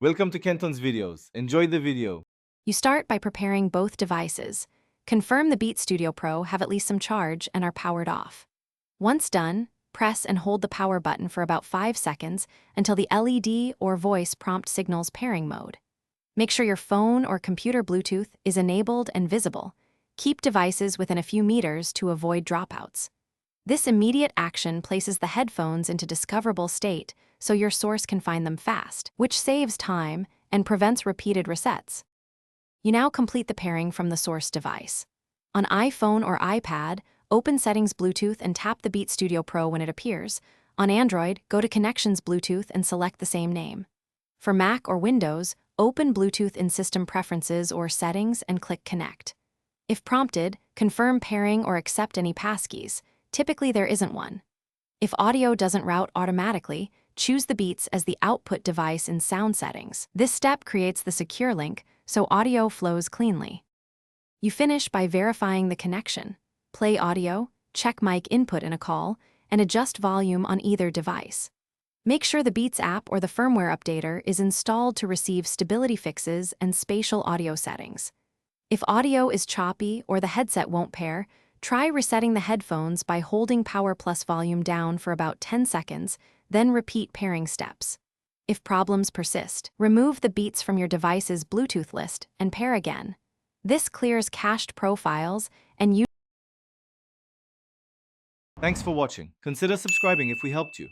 Welcome to Kenton's videos. Enjoy the video. You start by preparing both devices. Confirm the Beat Studio Pro have at least some charge and are powered off. Once done, press and hold the power button for about 5 seconds until the LED or voice prompt signals pairing mode. Make sure your phone or computer Bluetooth is enabled and visible. Keep devices within a few meters to avoid dropouts. This immediate action places the headphones into discoverable state so your source can find them fast, which saves time and prevents repeated resets. You now complete the pairing from the source device. On iPhone or iPad, open Settings Bluetooth and tap the Beat Studio Pro when it appears. On Android, go to Connections Bluetooth and select the same name. For Mac or Windows, open Bluetooth in System Preferences or Settings and click Connect. If prompted, confirm pairing or accept any passkeys. Typically, there isn't one. If audio doesn't route automatically, choose the Beats as the output device in Sound Settings. This step creates the secure link, so audio flows cleanly. You finish by verifying the connection. Play audio, check mic input in a call, and adjust volume on either device. Make sure the Beats app or the firmware updater is installed to receive stability fixes and spatial audio settings. If audio is choppy or the headset won't pair, try resetting the headphones by holding power plus volume down for about 10 seconds, then repeat pairing steps. If problems persist, remove the Beats from your device's Bluetooth list and pair again. This clears cached profiles and Thanks for watching. Consider subscribing if we helped you.